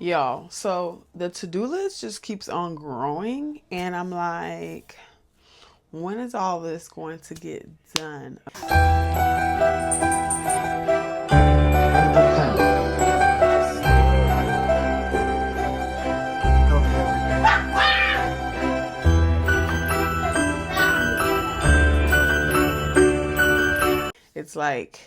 Y'all, so the to-do list just keeps on growing, and I'm like, when is all this going to get done? It's like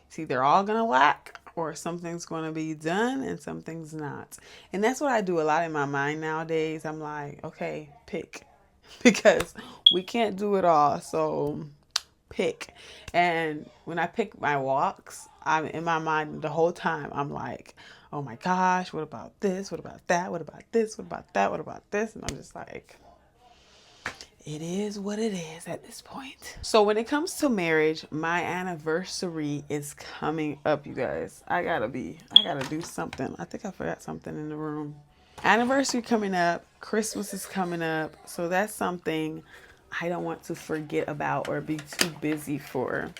it's either all gonna lack or something's gonna be done and something's not. And that's what I do a lot in my mind nowadays. I'm like, okay, pick. Because we can't do it all. So pick. And when I pick my walks, I'm in my mind the whole time. I'm like, oh my gosh, what about this? What about that? What about this? What about that? What about this? And I'm just like, it is what it is at this point. So when it comes to marriage, my anniversary is coming up, you guys. I gotta do something. I think I forgot something in the room. Anniversary coming up, Christmas is coming up. So that's something I don't want to forget about or be too busy for.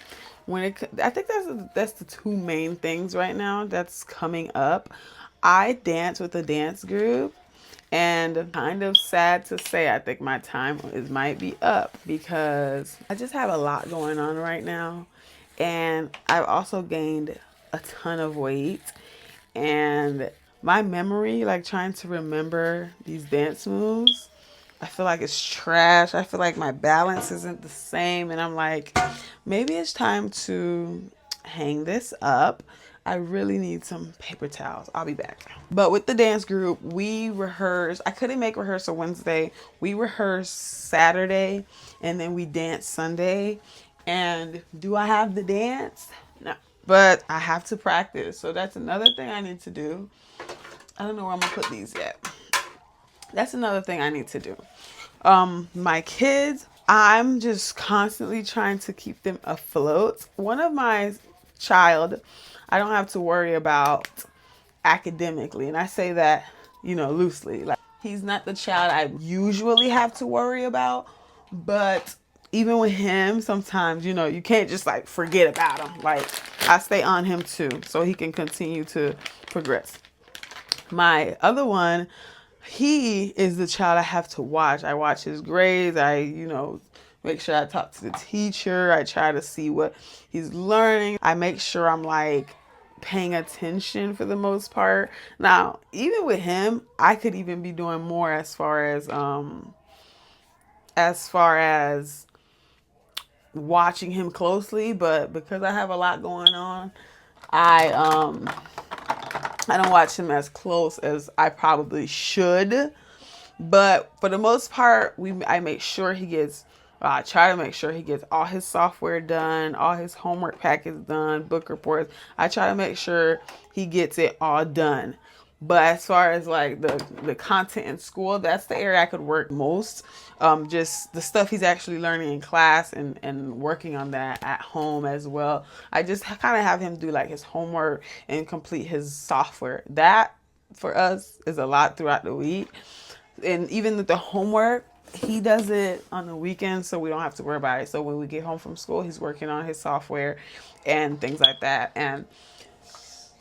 I think that's the two main things right now that's coming up. I dance with a dance group, and kind of sad to say, I think my time might be up because I just have a lot going on right now. And I've also gained a ton of weight. And my memory, like trying to remember these dance moves, I feel like it's trash. I feel like my balance isn't the same. And I'm like, maybe it's time to hang this up. I really need some paper towels. I'll be back. But with the dance group, we rehearsed. I couldn't make rehearsal Wednesday. We rehearsed Saturday and then we danced Sunday. And do I have the dance? No. But I have to practice. So that's another thing I need to do. I don't know where I'm going to put these yet. That's another thing I need to do. My kids, I'm just constantly trying to keep them afloat. One of my child, I don't have to worry about academically, and I say that, loosely. Like, he's not the child I usually have to worry about, but even with him, sometimes, you can't just like forget about him. Like, I stay on him too, so he can continue to progress. My other one, he is the child I have to watch. I watch his grades. Make sure I talk to the teacher. I try to see what he's learning. I make sure I'm like paying attention for the most part. Now, even with him, I could even be doing more as far as watching him closely, but because I have a lot going on, I I don't watch him as close as I probably should. But for the most part, I make sure he gets. I try to make sure he gets all his software done, all his homework packets done, book reports. I try to make sure he gets it all done. But as far as like the content in school, that's the area I could work most. Just the stuff he's actually learning in class and working on that at home as well. I just kind of have him do like his homework and complete his software. That for us is a lot throughout the week. And even with the homework, he does it on the weekends, so we don't have to worry about it. So when we get home from school, he's working on his software and things like that. And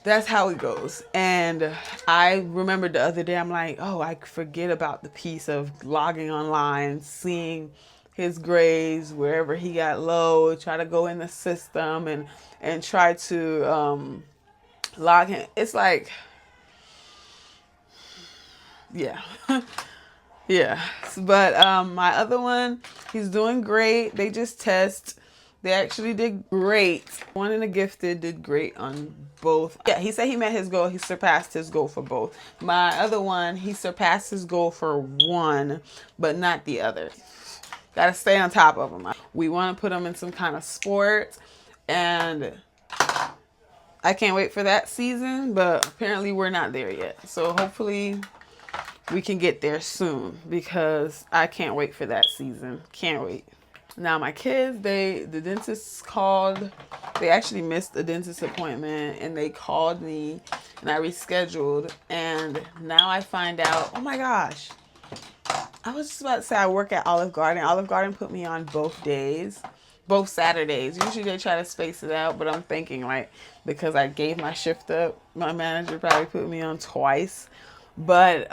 that's how it goes. And I remembered the other day, I'm like, oh, I forget about the piece of logging online, seeing his grades, wherever he got low, try to go in the system and try to log him. It's like, yeah. Yeah. But my other one, he's doing great. They just test. They actually did great. One in the gifted did great on both. Yeah, he said he met his goal. He surpassed his goal for both. My other one, he surpassed his goal for one, but not the other. Gotta stay on top of him. We want to put him in some kind of sport, and I can't wait for that season, but apparently we're not there yet. So hopefully we can get there soon because I can't wait for that season. Can't wait. Now my kids, the dentist called. They actually missed a dentist appointment and they called me and I rescheduled. And now I find out, oh my gosh. I was just about to say I work at Olive Garden. Olive Garden put me on both days, both Saturdays. Usually they try to space it out, but I'm thinking like because I gave my shift up, my manager probably put me on twice. But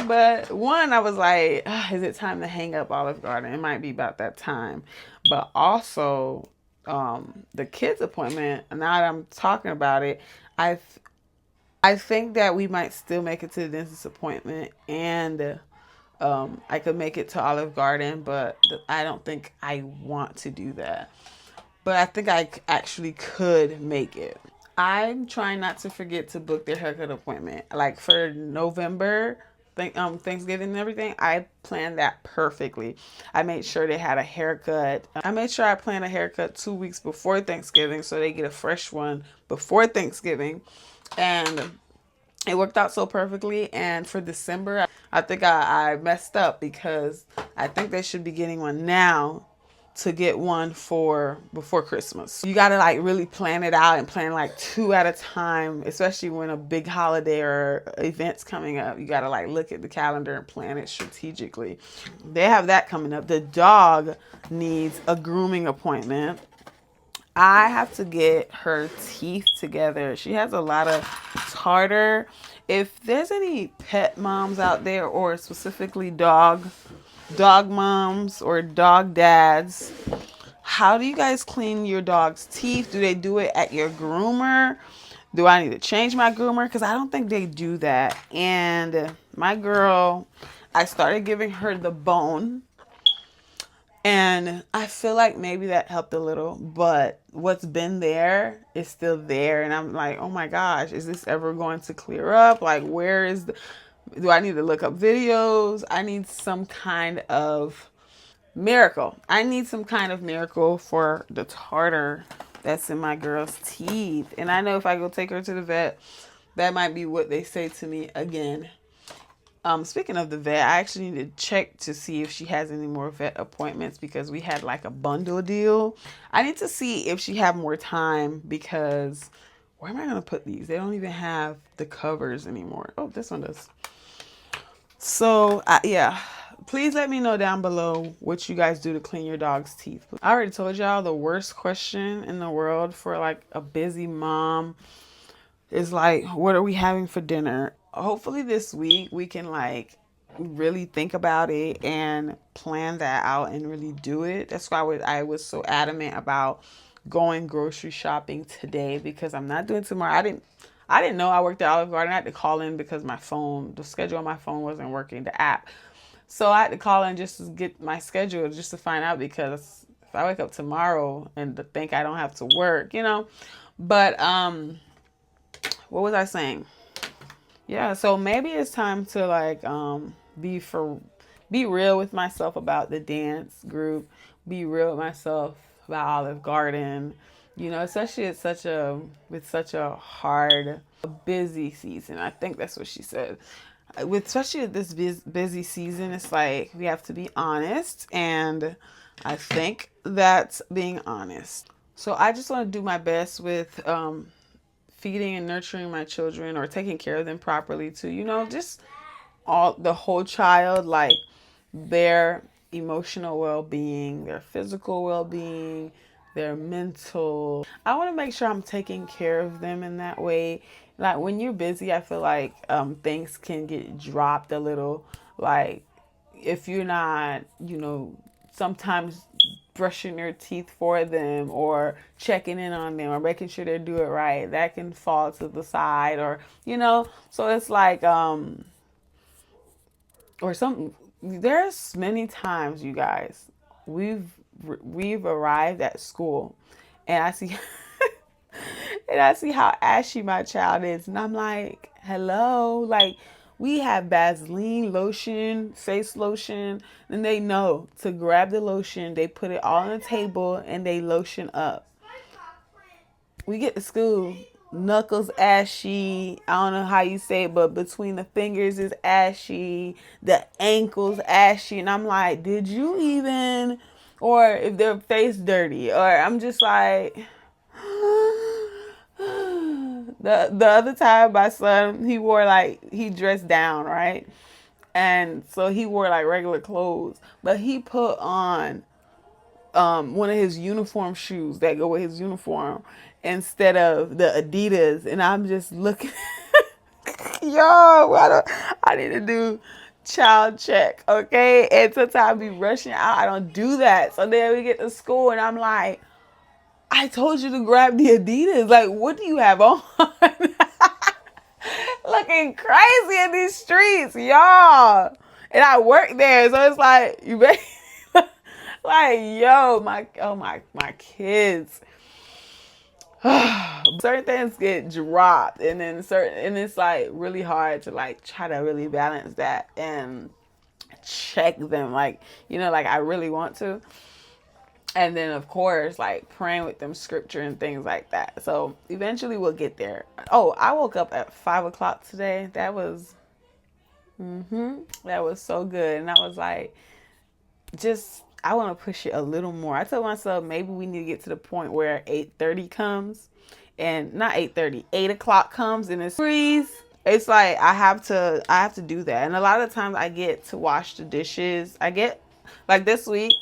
but one, I was like, is it time to hang up Olive Garden? It might be about that time. But also, the kids' appointment. Now that I'm talking about it, I I think that we might still make it to the dentist appointment, and I could make it to Olive Garden, but I don't think I want to do that. But I think I actually could make it. I'm trying not to forget to book their haircut appointment. Like for November, Thanksgiving and everything, I planned that perfectly. I made sure they had a haircut. I made sure I planned a haircut 2 weeks before Thanksgiving so they get a fresh one before Thanksgiving. And it worked out so perfectly. And for December, I think I messed up because I think they should be getting one now to get one for before Christmas. You got to like really plan it out and plan like two at a time, especially when a big holiday or event's coming up. You got to like look at the calendar and plan it strategically. They have that coming up. The dog needs a grooming appointment. I have to get her teeth together. She has a lot of tartar. If there's any pet moms out there, or specifically dog moms or dog dads, how do you guys clean your dog's teeth? Do they do it at your groomer? Do I need to change my groomer? Because I don't think they do that. And my girl, I started giving her the bone, and I feel like maybe that helped a little, but what's been there is still there. And I'm like, oh my gosh, is this ever going to clear up? Like, where is the, do I need to look up videos? I need some kind of miracle. I need some kind of miracle for the tartar that's in my girl's teeth. And I know if I go take her to the vet, that might be what they say to me again. Speaking of the vet, I actually need to check to see if she has any more vet appointments because we had like a bundle deal. I need to see if she have more time because where am I going to put these? They don't even have the covers anymore. Oh, this one does. So, yeah, please let me know down below what you guys do to clean your dog's teeth. I already told y'all the worst question in the world for like a busy mom is like, what are we having for dinner? Hopefully this week we can like really think about it and plan that out and really do it. That's why I was so adamant about going grocery shopping today because I'm not doing tomorrow. I didn't know I worked at Olive Garden. I had to call in because the schedule on my phone wasn't working, the app. So I had to call in just to get my schedule, just to find out, because if I wake up tomorrow and to think I don't have to work, you know. But what was I saying? Yeah, so maybe it's time to like be real with myself about the dance group, be real with myself about Olive Garden, you know, especially at such a hard, busy season. I think that's what she said. With especially with this busy season, it's like we have to be honest, and I think that's being honest. So I just want to do my best with feeding and nurturing my children, or taking care of them properly too, you know, just all the whole child, like their emotional well-being, their physical well-being, their mental. I want to make sure I'm taking care of them in that way. Like when you're busy, I feel like things can get dropped a little. Like if you're not, you know, sometimes brushing their teeth for them or checking in on them or making sure they do it right, that can fall to the side, or you know. So it's like or some there's many times, you guys, we've arrived at school and I see and I see how ashy my child is, and I'm like, hello, like we have Vaseline lotion, face lotion, and they know to grab the lotion, they put it all on the table and they lotion up. We get to school, knuckles ashy. I don't know how you say it, but between the fingers is ashy, the ankles ashy, and I'm like, did you even? Or if their face dirty, or I'm just like. The other time, my son, he dressed down, right, and so he wore like regular clothes, but he put on one of his uniform shoes that go with his uniform instead of the Adidas, and I'm just looking. Yo, I need to do child check, okay? And sometimes I be rushing out. I don't do that. So then we get to school and I'm like, I told you to grab the Adidas. Like, what do you have on? Looking crazy in these streets, y'all. And I work there, so it's like you make like, yo, my kids. Certain things get dropped, and then and it's like really hard to like try to really balance that and check them, like, you know, like I really want to. And then, of course, like praying with them scripture and things like that. So eventually we'll get there. Oh, I woke up at 5 o'clock today. That was so good. And I was like, I want to push it a little more. I told myself maybe we need to get to the point where 8:30 comes, and not 8:30, 8 o'clock comes and it's freeze. It's like I have to do that. And a lot of times I get to wash the dishes. I get like this week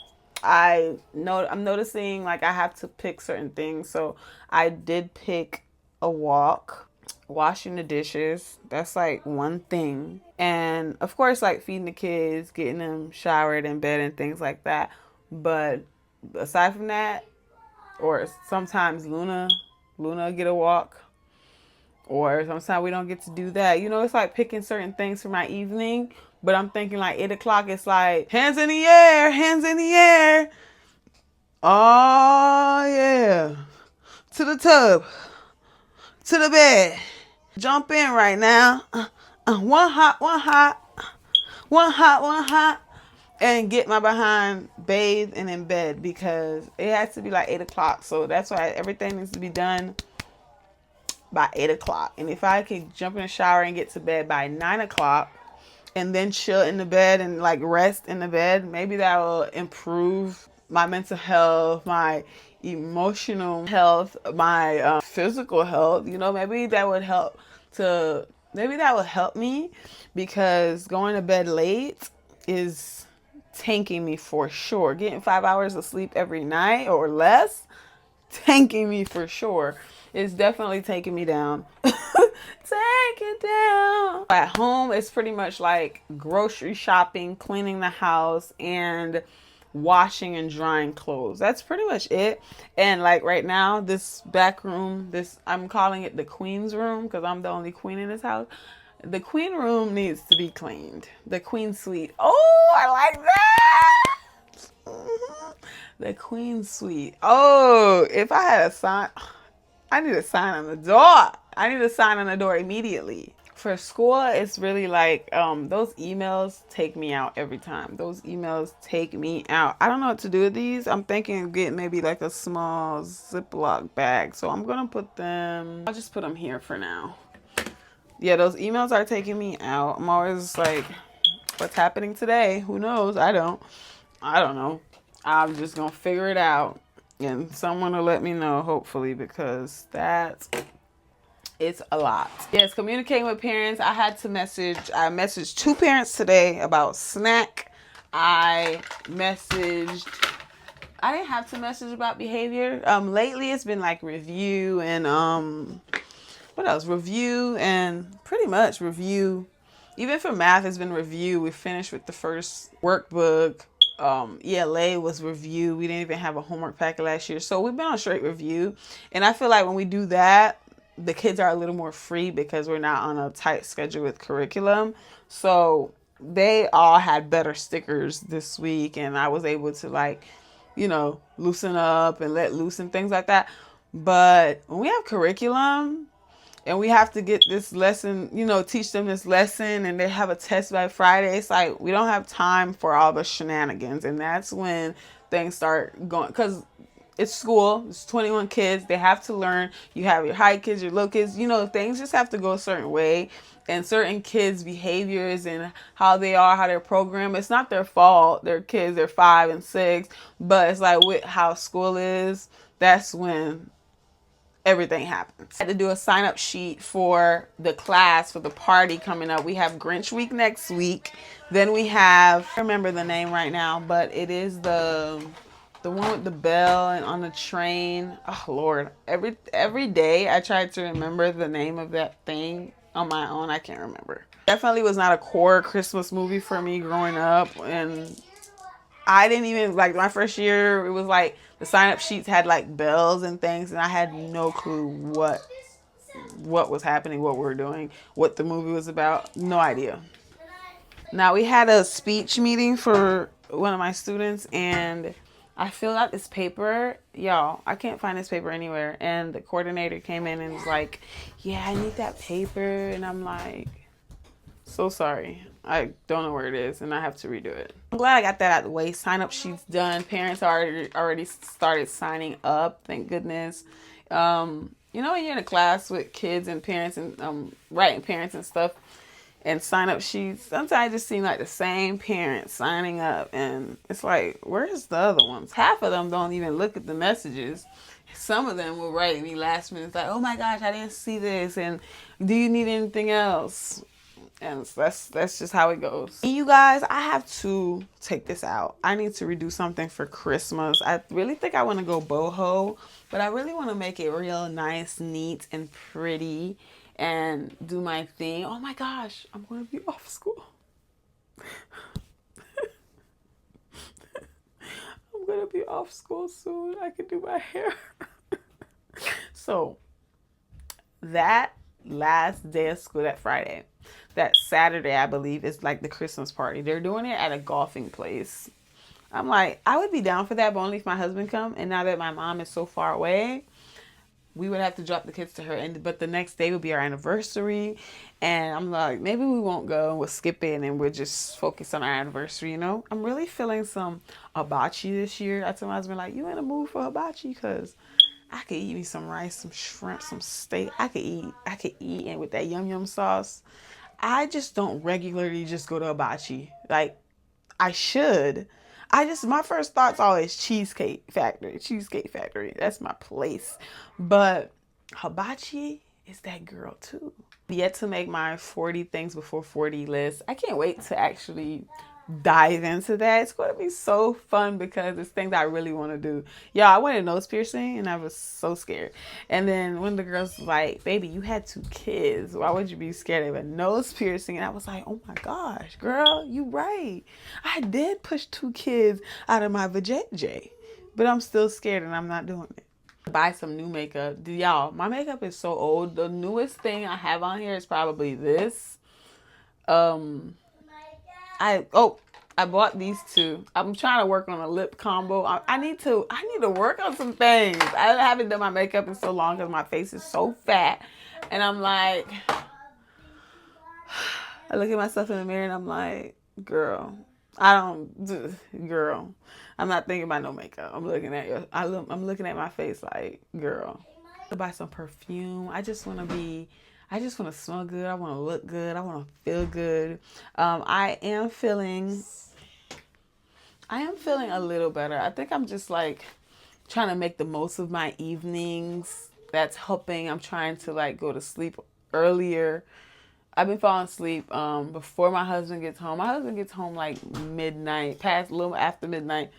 I'm noticing like I have to pick certain things. So I did pick a walk, washing the dishes. That's like one thing. And of course, like feeding the kids, getting them showered in bed and things like that. But aside from that, or sometimes Luna get a walk, or sometimes we don't get to do that. You know, it's like picking certain things for my evening. But I'm thinking like 8 o'clock, it's like hands in the air, hands in the air. Oh, yeah. To the tub, to the bed. Jump in right now. One hot. And get my behind bathed and in bed, because it has to be like 8 o'clock. So that's why everything needs to be done by 8 o'clock. And if I could jump in the shower and get to bed by 9 o'clock, and then chill in the bed and like rest in the bed, maybe that will improve my mental health, my emotional health, my physical health. You know, maybe that would help me, because going to bed late is tanking me for sure. Getting 5 hours of sleep every night or less, tanking me for sure. It's definitely taking me down. Take it down. At home, it's pretty much like grocery shopping, cleaning the house, and washing and drying clothes. That's pretty much it. And like right now, this back room, I'm calling it the queen's room because I'm the only queen in this house. The queen room needs to be cleaned. The queen suite. Oh, I like that. The queen suite. Oh, if I had a sign, I need a sign on the door. I need a sign on the door immediately. For school, it's really like those emails take me out every time. Those emails take me out. I don't know what to do with these. I'm thinking of getting maybe like a small Ziploc bag. So I'm going to put them, I'll just put them here for now. Yeah, those emails are taking me out. I'm always like, what's happening today? Who knows? I don't know. I'm just going to figure it out. And someone will let me know, hopefully, because it's a lot. Yes, communicating with parents. I messaged 2 parents today about snack. I didn't have to message about behavior. Lately it's been like review and what else? Review and pretty much review. Even for math, it's been review. We finished with the first workbook. ELA was review. We didn't even have a homework packet last year. So we've been on straight review. And I feel like when we do that, the kids are a little more free because we're not on a tight schedule with curriculum. So they all had better stickers this week, and I was able to like, you know, loosen up and let loose and things like that. But when we have curriculum and we have to get this lesson, you know, teach them this lesson, and they have a test by Friday, it's like we don't have time for all the shenanigans. And that's when things start going, because it's school. It's 21 kids. They have to learn. You have your high kids, your low kids. You know, things just have to go a certain way. And certain kids' behaviors and how they are, how they're programmed, it's not their fault. They're kids. They're 5 and 6. But it's like with how school is, that's when everything happens. I had to do a sign-up sheet for the class for the party coming up. We have Grinch Week next week. Then we have, I don't remember the name right now, but it is the one with the bell and on the train. Oh Lord, every day I try to remember the name of that thing, on my own. I can't remember. Definitely was not a core Christmas movie for me growing up. And I didn't even, like, my first year, it was like the sign up sheets had like bells and things, and I had no clue what was happening, what we were doing, what the movie was about. No idea. Now, we had a speech meeting for one of my students, and I filled out this paper. Y'all, I can't find this paper anywhere. And the coordinator came in and was like, yeah, I need that paper. And I'm like, so sorry. I don't know where it is, and I have to redo it. I'm glad I got that out of the way. Sign up sheets done. Parents already started signing up. Thank goodness. You know, when you're in a class with kids and parents and writing parents and stuff, and sign up sheets, sometimes it just seem like the same parents signing up, and it's like, where's the other ones? Half of them don't even look at the messages. Some of them will write me last minute, like, oh my gosh, I didn't see this, and do you need anything else? And that's just how it goes. And you guys, I have to take this out. I need to redo something for Christmas. I really think I want to go boho, but I really want to make it real nice, neat, and pretty, and do my thing. Oh my gosh, I'm going to be off school. I'm going to be off school soon. I can do my hair. So that last day of school, that Friday, that Saturday, I believe, is like the Christmas party. They're doing it at a golfing place. I'm like, I would be down for that, but only if my husband come. And now that my mom is so far away, we would have to drop the kids to her. But the next day would be our anniversary. And I'm like, maybe we won't go. We'll skip it and we'll just focus on our anniversary, you know? I'm really feeling some hibachi this year. I told my husband, like, you in the mood for hibachi? Because I could eat me some rice, some shrimp, some steak. I could eat, and with that yum yum sauce. I just don't regularly just go to hibachi. Like, I should. My first thought's always Cheesecake Factory. Cheesecake Factory. That's my place. But hibachi is that girl too. Yet to make my 40 things before 40 list. I can't wait to actually dive into that. It's going to be so fun because it's things I really want to do. Y'all, I wanted a nose piercing and I was so scared. And then when the girls was like, baby, you had 2 kids. Why would you be scared of a nose piercing? And I was like, oh my gosh, girl, you right. I did push 2 kids out of my vajayjay, but I'm still scared and I'm not doing it. Buy some new makeup. Y'all, my makeup is so old. The newest thing I have on here is probably this. I bought these 2. I'm trying to work on a lip combo. I need to work on some things. I haven't done my makeup in so long because my face is so fat. And I'm like, I look at myself in the mirror and I'm like, girl, I'm not thinking about no makeup. I'm looking at my face like, girl, to buy some perfume. I just want to smell good. I want to look good. I want to feel good. I am feeling a little better. I think I'm just like trying to make the most of my evenings. That's helping. I'm trying to like go to sleep earlier. I've been falling asleep before my husband gets home. My husband gets home like midnight, past a little after midnight.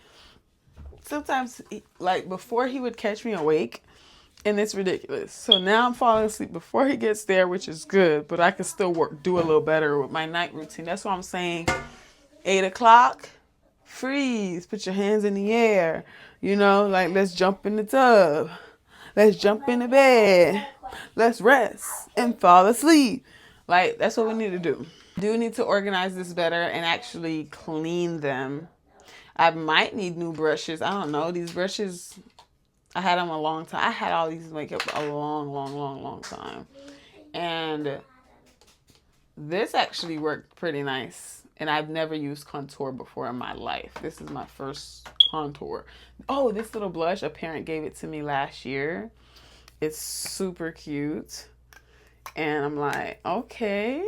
Sometimes, like before, he would catch me awake. And it's ridiculous. So now I'm falling asleep before he gets there, which is good. But I can still do a little better with my night routine. That's why I'm saying 8 o'clock, freeze. Put your hands in the air. You know, like let's jump in the tub. Let's jump in the bed. Let's rest and fall asleep. Like, that's what we need to do. Do need to organize this better and actually clean them. I might need new brushes. I don't know. These brushes, I had them a long time. I had all these makeup a long time. And this actually worked pretty nice. And I've never used contour before in my life. This is my first contour. Oh, this little blush, a parent gave it to me last year. It's super cute. And I'm like, okay.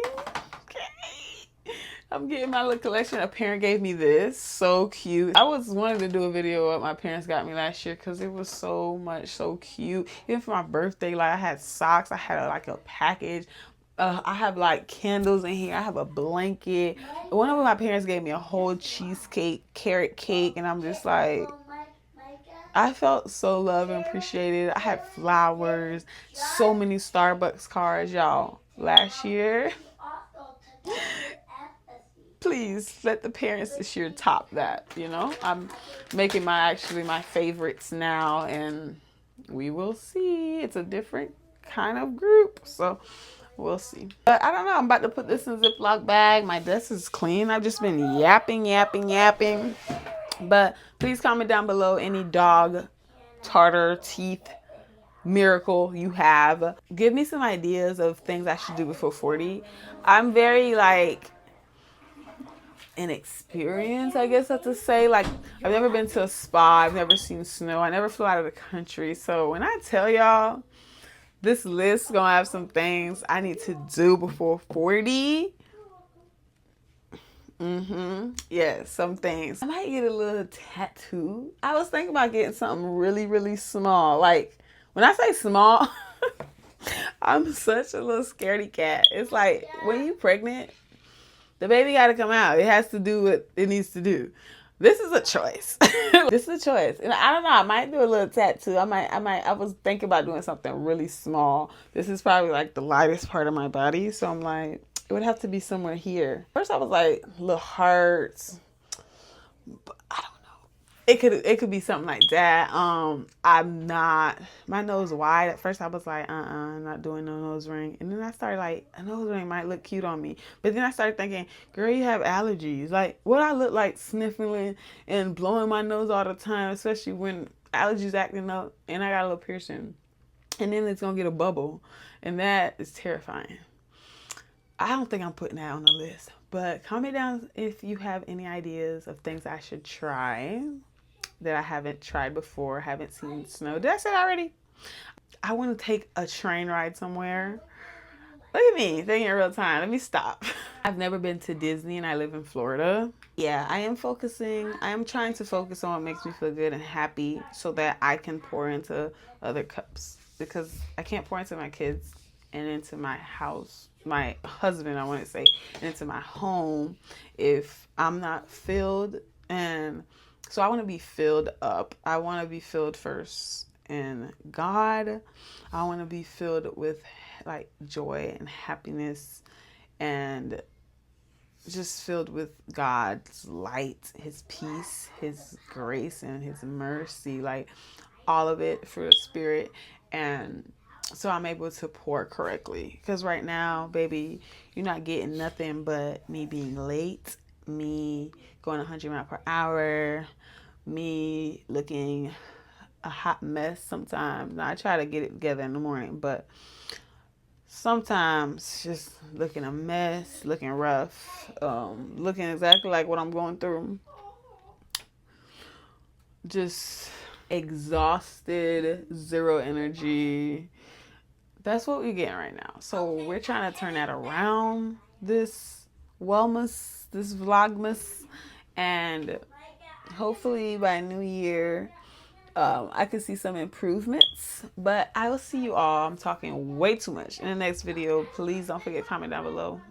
I'm getting my little collection. A parent gave me this. So cute. I was wanting to do a video of what my parents got me last year because it was so cute. Even for my birthday, like I had socks. I had like a package. I have like candles in here. I have a blanket. One of my parents gave me a whole cheesecake, carrot cake. And I'm just like, I felt so loved and appreciated. I had flowers, so many Starbucks cards, y'all. last year. Please let the parents this year top that. I'm making my favorites now, and we will see. It's a different kind of group, so we'll see. But I don't know. I'm about to put this in a Ziploc bag. My desk is clean. I've just been yapping. But please comment down below any dog tartar teeth miracle you have. Give me some ideas of things I should do before 40. I'm very inexperienced, I guess I have to say. Like, I've never been to a spa. I've never seen snow. I never flew out of the country. So when I tell y'all, this list gonna have some things I need to do before 40. Yes, some things. I might get a little tattoo. I was thinking about getting something really small. Like, when I say small, I'm such a little scaredy cat. It's like when you're pregnant, the baby got to come out. It has to do what it needs to do. This is a choice. This is a choice. And I don't know, I might do a little tattoo. I was thinking about doing something really small. This is probably like the lightest part of my body. So I'm like, it would have to be somewhere here. First I was like, little hearts. But I don't know. It could be something like that. I'm not, my nose wide. At first I was like, I'm not doing no nose ring. And then I started like, a nose ring might look cute on me. But then I started thinking, girl, you have allergies. Like, what I look like sniffling and blowing my nose all the time, especially when allergies acting up and I got a little piercing. And then it's gonna get a bubble. And that is terrifying. I don't think I'm putting that on the list. But comment down if you have any ideas of things I should try that I haven't tried before, haven't seen snow. Did I say that already? I want to take a train ride somewhere. Look at me thinking in real time. Let me stop. I've never been to Disney and I live in Florida. Yeah, I am trying to focus on what makes me feel good and happy so that I can pour into other cups. Because I can't pour into my kids and into my house, my husband, I want to say, and into my home if I'm not filled. And so I want to be filled up. I want to be filled first in God. I want to be filled with like joy and happiness and just filled with God's light, his peace, his grace, and his mercy, like all of it for the spirit. And so I'm able to pour correctly. Because right now, baby, you're not getting nothing but me being late, me going 100 miles per hour, me looking a hot mess sometimes. Now, I try to get it together in the morning, but sometimes just looking a mess, looking rough, looking exactly like what I'm going through. Just exhausted, zero energy. That's what we're getting right now. So we're trying to turn that around this Wellmas, this Vlogmas, and hopefully by New Year, I can see some improvements. But I will see you all. I'm talking way too much in the next video. Please don't forget to comment down below.